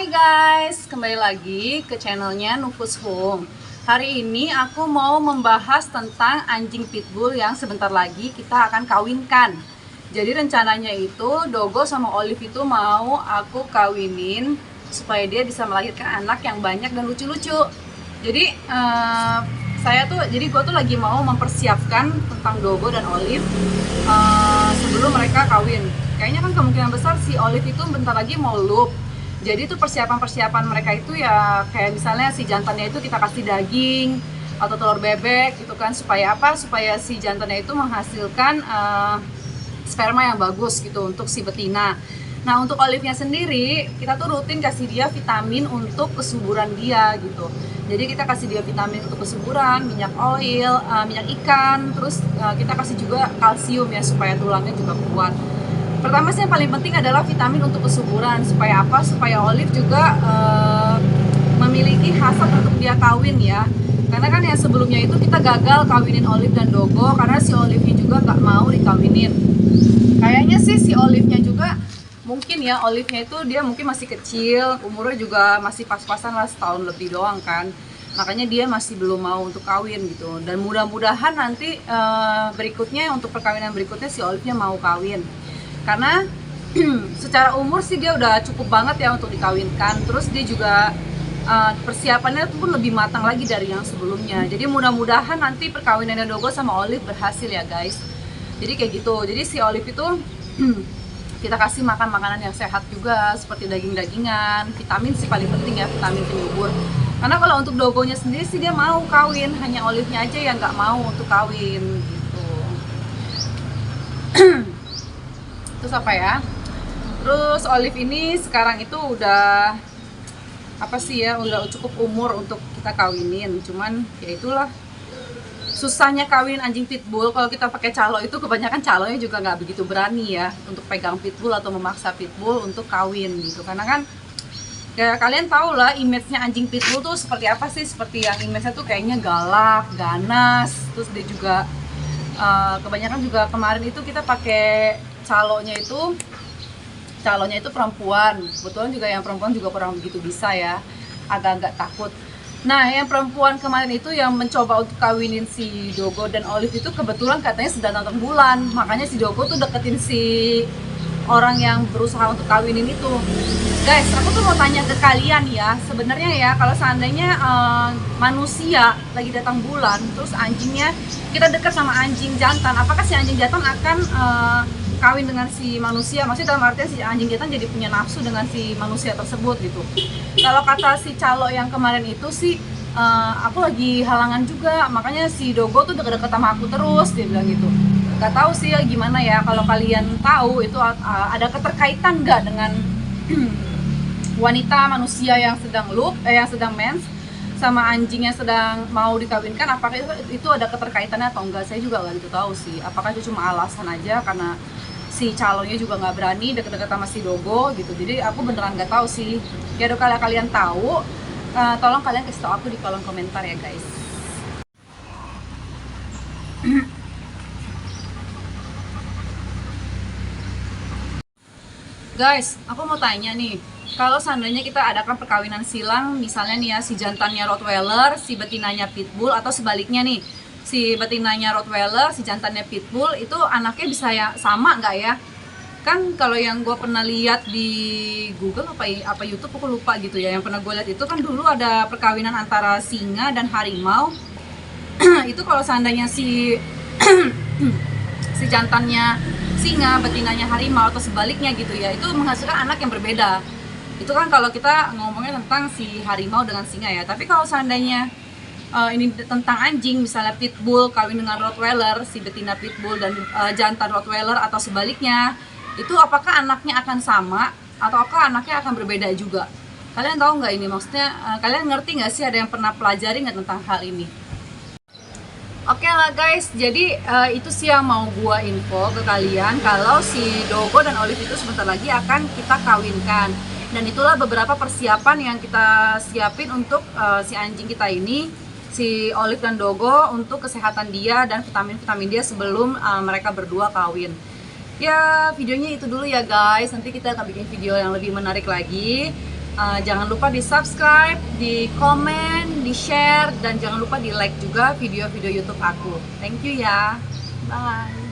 Guys, kembali lagi ke channelnya Nufus Home. Hari ini aku mau membahas tentang anjing pitbull yang sebentar lagi kita akan kawinkan. Jadi rencananya itu Dogo sama Olive itu mau aku kawinin supaya dia bisa melahirkan anak yang banyak dan lucu-lucu. Jadi gue tuh lagi mau mempersiapkan tentang Dogo dan Olive sebelum mereka kawin. Kayaknya kan kemungkinan besar si Olive itu bentar lagi mau loop. Jadi itu persiapan mereka itu ya kayak misalnya si jantannya itu kita kasih daging atau telur bebek gitu kan, supaya apa? Supaya si jantannya itu menghasilkan sperma yang bagus gitu untuk si betina. Nah, untuk Olive-nya sendiri kita tuh rutin kasih dia vitamin untuk kesuburan dia gitu. Jadi kita kasih dia vitamin untuk kesuburan, minyak oil, minyak ikan, terus kita kasih juga kalsium ya supaya tulangnya juga kuat. Pertama sih yang paling penting adalah vitamin untuk kesuburan. Supaya apa? Supaya Olive juga memiliki hasrat untuk dia kawin ya. Karena kan yang sebelumnya itu kita gagal kawinin Olive dan Dogo karena si Olive-nya juga nggak mau dikawinin. Kayaknya sih si Olive-nya juga mungkin ya, Olive-nya itu dia mungkin masih kecil, umurnya juga masih pas-pasan lah, setahun lebih doang kan. Makanya dia masih belum mau untuk kawin gitu. Dan mudah-mudahan nanti berikutnya untuk perkawinan berikutnya si Olive-nya mau kawin. Karena secara umur sih dia udah cukup banget ya untuk dikawinkan. Terus dia juga persiapannya pun lebih matang lagi dari yang sebelumnya. Jadi mudah-mudahan nanti perkawinannya Dogo sama Olive berhasil ya guys. Jadi kayak gitu. Jadi si Olive itu kita kasih makan makanan yang sehat juga, seperti daging-dagingan. Vitamin sih paling penting ya, vitamin penyubur. Karena kalau untuk Dogonya sendiri sih dia mau kawin, hanya Olive-nya aja yang nggak mau untuk kawin gitu. Terus apa ya? Terus Olive ini sekarang itu udah udah cukup umur untuk kita kawinin. Cuman ya itulah susahnya kawin anjing pitbull. Kalau kita pakai calo itu kebanyakan calonya juga nggak begitu berani ya untuk pegang pitbull atau memaksa pitbull untuk kawin gitu. Karena kan ya kalian tahu lah image-nya anjing pitbull tuh seperti apa sih? Seperti yang image-nya tuh kayaknya galak, ganas. Terus dia juga kebanyakan juga kemarin itu kita pakai calonya itu perempuan. Kebetulan juga yang perempuan juga kurang begitu bisa ya, agak-agak takut. Nah, yang perempuan kemarin itu yang mencoba untuk kawinin si Dogo dan Olive itu kebetulan katanya sedang nonton bulan. Makanya si Dogo tuh deketin si orang yang berusaha untuk kawinin itu. Guys, aku tuh mau tanya ke kalian ya, sebenarnya ya kalau seandainya manusia lagi datang bulan, terus anjingnya, kita dekat sama anjing jantan, apakah si anjing jantan akan kawin dengan si manusia? Maksudnya dalam artian si anjing jantan jadi punya nafsu dengan si manusia tersebut gitu. Kalau kata si calo yang kemarin itu sih, aku lagi halangan juga, makanya si Dogo tuh deket-deket sama aku terus, dia bilang gitu. Gak tahu sih ya gimana ya, kalau kalian tahu itu ada keterkaitan nggak dengan wanita manusia yang sedang yang sedang mens sama anjing yang sedang mau dikawinkan, apakah itu ada keterkaitannya atau enggak? Saya juga nggak gitu tahu sih. Apakah itu cuma alasan aja karena si calonnya juga nggak berani deket-deket sama si Dogo gitu. Jadi aku beneran nggak tahu sih. Ya kalau kalian tahu, tolong kalian kasih tahu aku di kolom komentar ya guys. Guys, aku mau tanya nih, kalau seandainya kita adakan perkawinan silang, misalnya nih ya, si jantannya Rottweiler, si betinanya Pitbull, atau sebaliknya nih, si betinanya Rottweiler, si jantannya Pitbull, itu anaknya bisa ya sama nggak ya? Kan kalau yang gue pernah lihat di Google apa YouTube, aku lupa gitu ya, yang pernah gue lihat itu kan dulu ada perkawinan antara singa dan harimau. Itu kalau seandainya si jantannya singa, betinanya harimau atau sebaliknya gitu ya, itu menghasilkan anak yang berbeda. Itu kan kalau kita ngomongnya tentang si harimau dengan singa ya. Tapi kalau seandainya ini tentang anjing, misalnya pitbull kawin dengan rottweiler, si betina pitbull dan jantan rottweiler atau sebaliknya, itu apakah anaknya akan sama atau apakah anaknya akan berbeda juga? Kalian tahu nggak ini? Maksudnya kalian ngerti nggak sih, ada yang pernah pelajari nggak tentang hal ini? Oke lah guys, jadi itu sih yang mau gua info ke kalian, kalau si Dogo dan Olive itu sebentar lagi akan kita kawinkan. Dan itulah beberapa persiapan yang kita siapin untuk si anjing kita ini, si Olive dan Dogo, untuk kesehatan dia dan vitamin-vitamin dia sebelum mereka berdua kawin. Ya videonya itu dulu ya guys, nanti kita akan bikin video yang lebih menarik lagi. Jangan lupa di subscribe, di komen, di share, dan jangan lupa di like juga video-video YouTube aku. Thank you ya, bye.